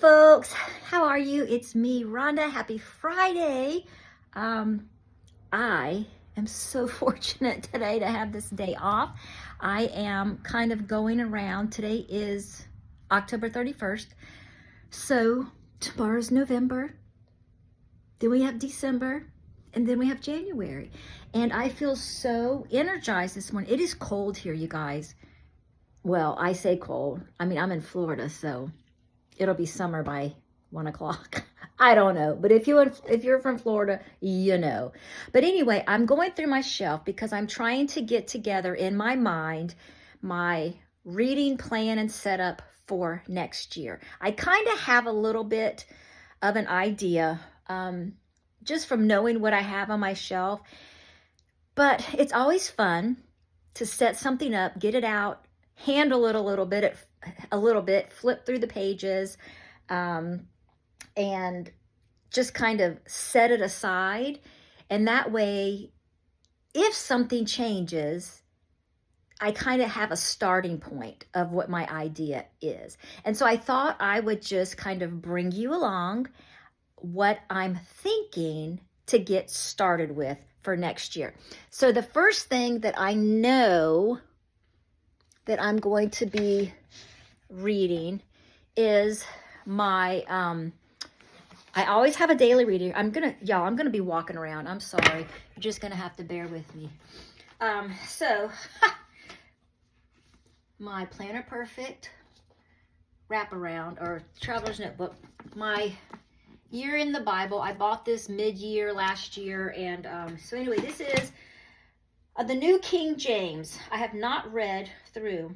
folks, how are you? It's me, Rhonda. Happy Friday. I am so fortunate today to have this day off. I am kind of going around. Today is October 31st. So tomorrow's November. Then we have December. And then we have January. And I feel so energized this morning. It is cold here, you guys. Well, I say cold. I mean, I'm in Florida, so it'll be summer by 1 o'clock. I don't know. But if you're from Florida, you know. But anyway, I'm going through my shelf because I'm trying to get together in my mind my reading plan and setup for next year. I kind of have a little bit of an idea just from knowing what I have on my shelf. But it's always fun to set something up, get it out, handle it a little bit, flip through the pages, and just kind of set it aside. And that way, if something changes, I kind of have a starting point of what my idea is. And so I thought I would just kind of bring you along what I'm thinking to get started with for next year. So the first thing that I know that I'm going to be reading is my I always have a daily reading. I'm gonna be walking around. I'm sorry. You're just gonna have to bear with me. So my Planner Perfect wraparound or Traveler's Notebook, my Year in the Bible. I bought this mid-year last year, and so anyway, this is the New King James. I have not read through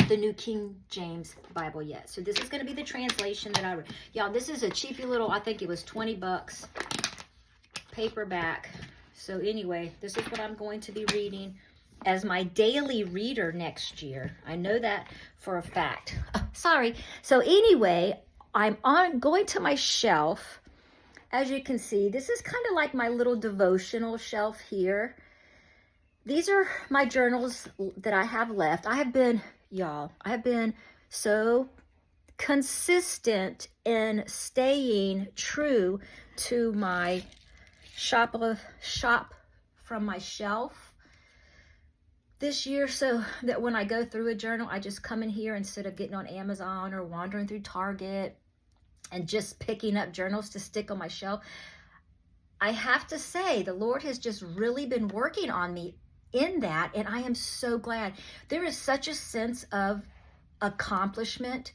the New King James Bible yet. So this is going to be the translation that I read. Y'all, this is a cheapy little, I think it was 20 bucks, paperback. So anyway, this is what I'm going to be reading as my daily reader next year. I know that for a fact. Sorry. So anyway, I'm going to my shelf. As you can see, this is kind of like my little devotional shelf here. These are my journals that I have left. I have been so consistent in staying true to my shop from my shelf this year, so that when I go through a journal, I just come in here instead of getting on Amazon or wandering through Target and just picking up journals to stick on my shelf. I have to say, the Lord has just really been working on me in that, and I am so glad. There is such a sense of accomplishment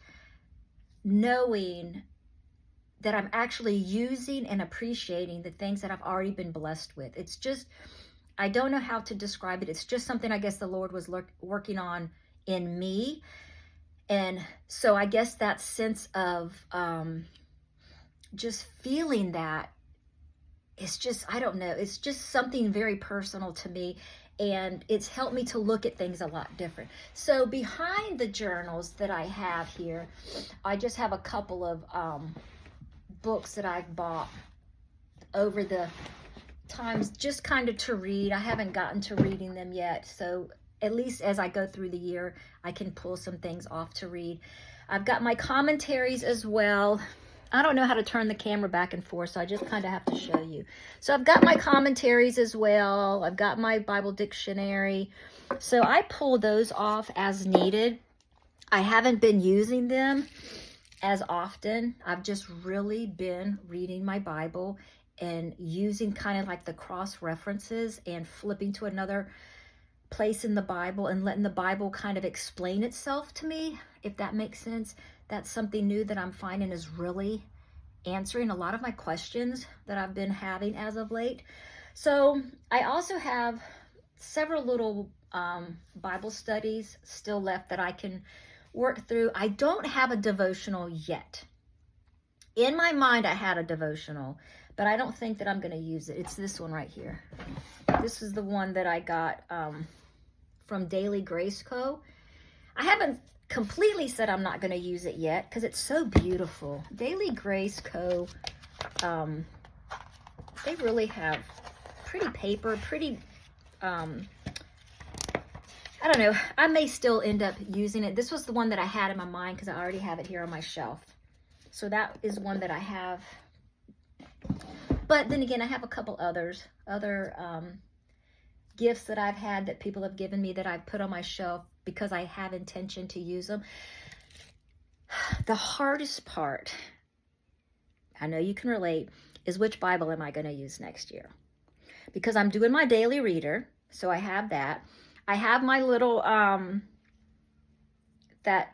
knowing that I'm actually using and appreciating the things that I've already been blessed with. It's just, I don't know how to describe it. It's just something I guess the Lord was working on in me. And so I guess that sense of just feeling that, it's just, I don't know, it's just something very personal to me. And it's helped me to look at things a lot different. So behind the journals that I have here, I just have a couple of books that I've bought over the times just kind of to read. I haven't gotten to reading them yet. So at least as I go through the year, I can pull some things off to read. I've got my commentaries as well. I don't know how to turn the camera back and forth, so I just kind of have to show you. So I've got my commentaries as well. I've got my Bible dictionary. So I pull those off as needed. I haven't been using them as often. I've just really been reading my Bible and using kind of like the cross references and flipping to another place in the Bible and letting the Bible kind of explain itself to me, if that makes sense. That's something new that I'm finding is really answering a lot of my questions that I've been having as of late. So I also have several little Bible studies still left that I can work through. I don't have a devotional yet. In my mind, I had a devotional, but I don't think that I'm going to use it. It's this one right here. This is the one that I got from Daily Grace Co. I haven't completely said I'm not going to use it yet because it's so beautiful. Daily Grace Co. They really have pretty paper, pretty, I don't know. I may still end up using it. This was the one that I had in my mind because I already have it here on my shelf. So that is one that I have. But then again, I have a couple other gifts that I've had that people have given me that I've put on my shelf because I have intention to use them. The hardest part, I know you can relate, is which Bible am I going to use next year? Because I'm doing my daily reader, so I have that. I have my little, the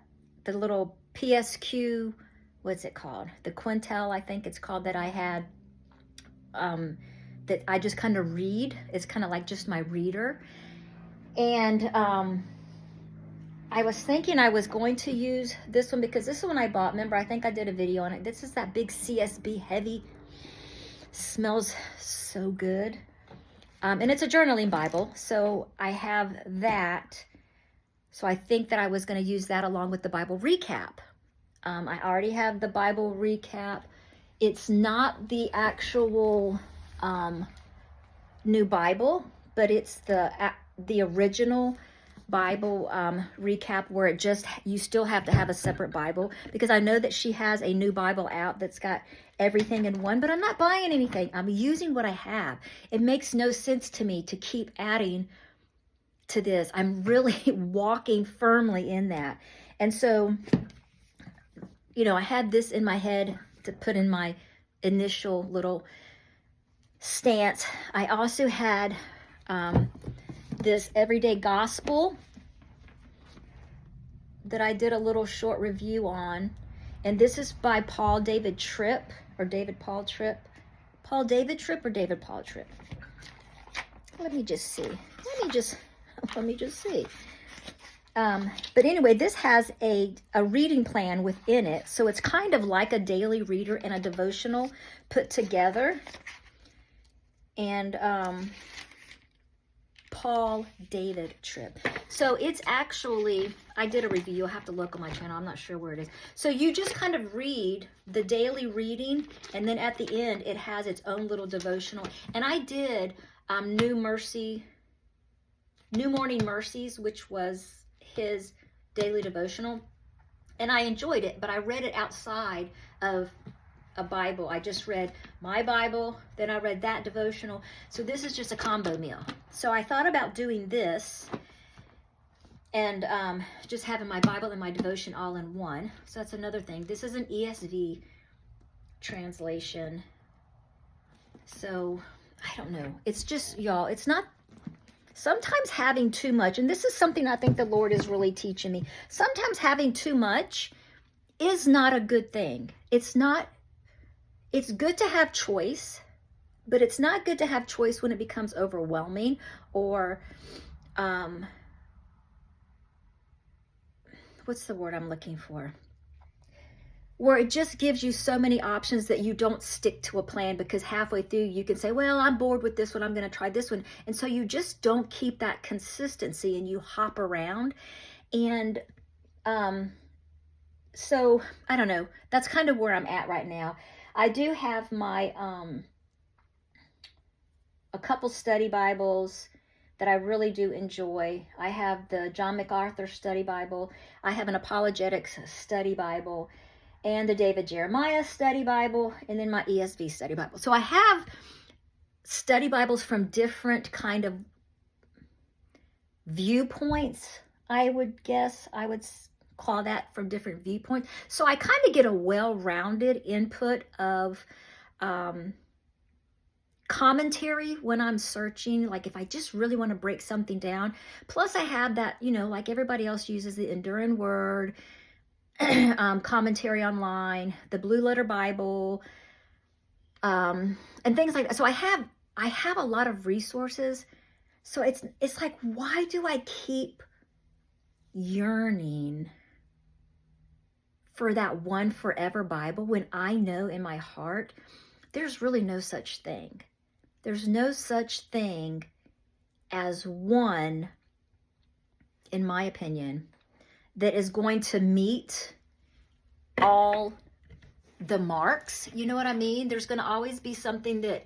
little PSQ, what's it called? The Quintel, I think it's called, that I had, that I just kind of read. It's kind of like just my reader. And I was thinking I was going to use this one because this is one I bought. Remember, I think I did a video on it. This is that big CSB heavy. Smells so good. And it's a journaling Bible. So I have that. So I think that I was going to use that along with the Bible recap. I already have the Bible recap. It's not the actual new Bible, but it's the original Bible recap, where it just, you still have to have a separate Bible, because I know that she has a new Bible out that's got everything in one, but I'm not buying anything. I'm using what I have. It makes no sense to me to keep adding to this. I'm really walking firmly in that. And so, you know, I had this in my head to put in my initial little stance. I also had this Everyday Gospel that I did a little short review on. And this is by Paul David Tripp, or David Paul Tripp. Paul David Tripp or David Paul Tripp? Let me just see. Let me just see. But anyway, this has a reading plan within it. So it's kind of like a daily reader and a devotional put together. And Paul David Tripp. So it's actually, I did a review. You'll have to look on my channel. I'm not sure where it is. So you just kind of read the daily reading, and then at the end, it has its own little devotional. And I did New Morning Mercies, which was his daily devotional, and I enjoyed it, but I read it outside of a Bible. I just read my Bible, then I read that devotional. So this is just a combo meal. So I thought about doing this and just having my Bible and my devotion all in one. So that's another thing. This is an ESV translation. So I don't know. It's just, y'all, it's not, sometimes having too much, and this is something I think the Lord is really teaching me. Sometimes having too much is not a good thing. It's good to have choice, but it's not good to have choice when it becomes overwhelming, or what's the word I'm looking for? Where it just gives you so many options that you don't stick to a plan, because halfway through you can say, well, I'm bored with this one, I'm going to try this one. And so you just don't keep that consistency and you hop around. And so I don't know. That's kind of where I'm at right now. I do have my a couple study Bibles that I really do enjoy. I have the John MacArthur Study Bible. I have an Apologetics Study Bible, and the David Jeremiah Study Bible, and then my ESV Study Bible. So I have study Bibles from different kind of viewpoints, I would guess. I would call that, from different viewpoints. So I kind of get a well-rounded input of commentary when I'm searching, like if I just really want to break something down. Plus I have that, you know, like everybody else uses the Enduring Word, commentary online, the Blue Letter Bible, and things like that. So I have a lot of resources. So it's like, why do I keep yearning for that one forever Bible when I know in my heart there's really no such thing? There's no such thing as one, in my opinion, that is going to meet all the marks. You know what I mean? There's going to always be something that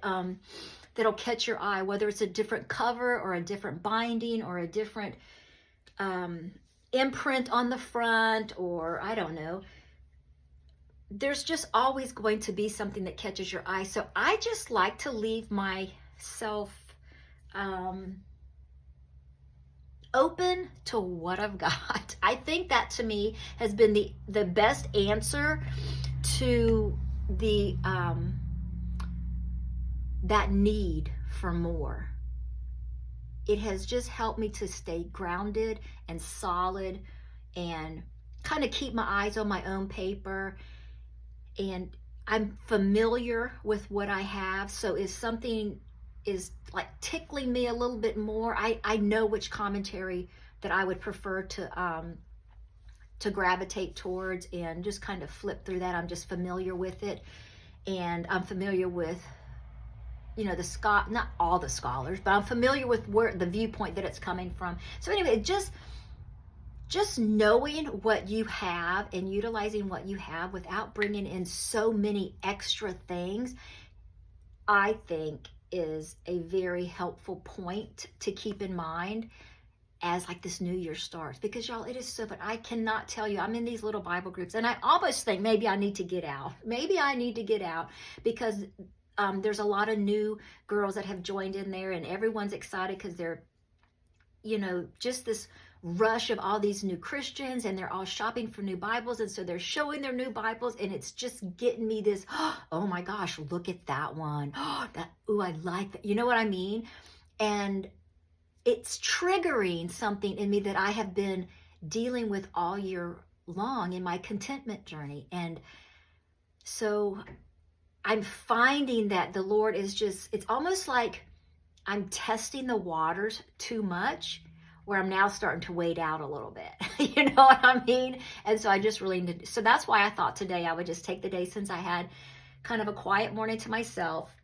that'll catch your eye, whether it's a different cover or a different binding or a different imprint on the front, or I don't know. there's just always going to be something that catches your eye. So I just like to leave myself open to what I've got. I think that to me has been the best answer to the that need for more. It has just helped me to stay grounded and solid and kind of keep my eyes on my own paper. And I'm familiar with what I have. So if something is like tickling me a little bit more, I know which commentary that I would prefer to gravitate towards and just kind of flip through that. I'm just familiar with it. And I'm familiar with, you know, not all the scholars, but I'm familiar with where the viewpoint that it's coming from. So anyway, just knowing what you have and utilizing what you have without bringing in so many extra things, I think is a very helpful point to keep in mind as like this new year starts. Because y'all, it is so fun. I cannot tell you, I'm in these little Bible groups and I almost think maybe I need to get out. Maybe I need to get out because there's a lot of new girls that have joined in there and everyone's excited because they're, you know, just this rush of all these new Christians and they're all shopping for new Bibles. And so they're showing their new Bibles and it's just getting me this, oh my gosh, look at that one. Ooh, I like that. You know what I mean? And it's triggering something in me that I have been dealing with all year long in my contentment journey. And so I'm finding that the Lord is just, it's almost like I'm testing the waters too much, where I'm now starting to wade out a little bit. You know what I mean? And so I just really need, so that's why I thought today I would just take the day, since I had kind of a quiet morning to myself,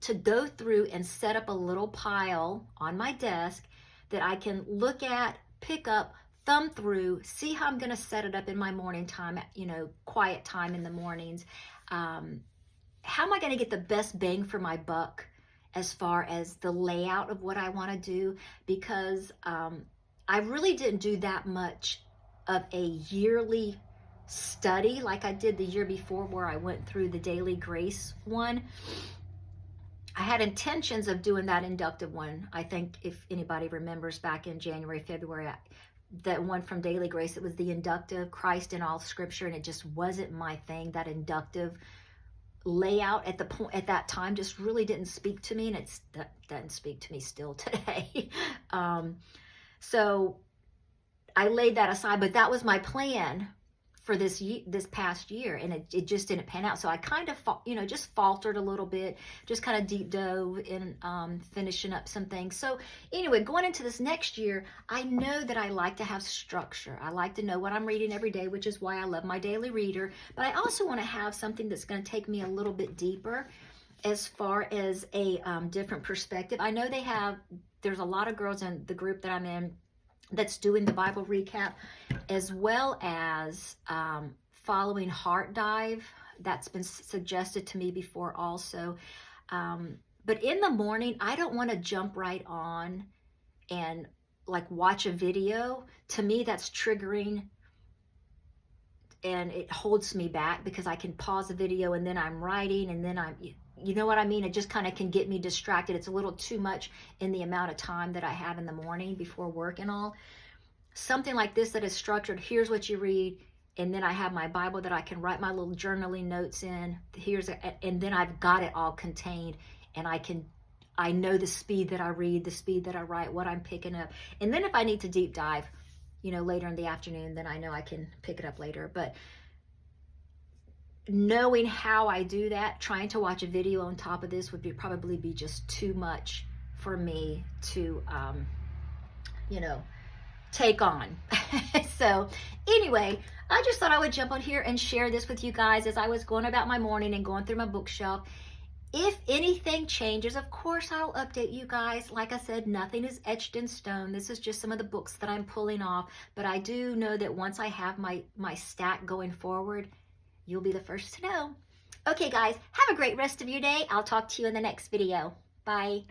to go through and set up a little pile on my desk that I can look at, pick up, thumb through, see how I'm going to set it up in my morning time, you know, quiet time in the mornings. How am I going to get the best bang for my buck as far as the layout of what I want to do? Because I really didn't do that much of a yearly study like I did the year before, where I went through the Daily Grace one. I had intentions of doing that inductive one. I think if anybody remembers back in January, February, that one from Daily Grace, it was the inductive, Christ in all Scripture, and it just wasn't my thing. That inductive layout at that time just really didn't speak to me, and that doesn't speak to me still today. So I laid that aside, but that was my plan for this past year, and it just didn't pan out. So I kind of just faltered a little bit, just kind of deep dove in finishing up some things. So anyway, going into this next year, I know that I like to have structure. I like to know what I'm reading every day, which is why I love my daily reader. But I also want to have something that's going to take me a little bit deeper as far as a different perspective. I know there's a lot of girls in the group that I'm in that's doing the Bible recap, as well as following Heart Dive. That's been suggested to me before also. But in the morning, I don't want to jump right on and like watch a video. To me, that's triggering, and it holds me back because I can pause a video and then I'm writing and then you know what I mean? It just kind of can get me distracted. It's a little too much in the amount of time that I have in the morning before work and all. Something like this that is structured, here's what you read, and then I have my Bible that I can write my little journaling notes in. And then I've got it all contained, and I know the speed that I read, the speed that I write, what I'm picking up. And then if I need to deep dive, later in the afternoon, then I know I can pick it up later. But knowing how I do that, trying to watch a video on top of this would probably be just too much for me to, take on. So anyway, I just thought I would jump on here and share this with you guys as I was going about my morning and going through my bookshelf. If anything changes, of course, I'll update you guys. Like I said, nothing is etched in stone. This is just some of the books that I'm pulling off. But I do know that once I have my stack going forward, you'll be the first to know. Okay, guys, have a great rest of your day. I'll talk to you in the next video. Bye.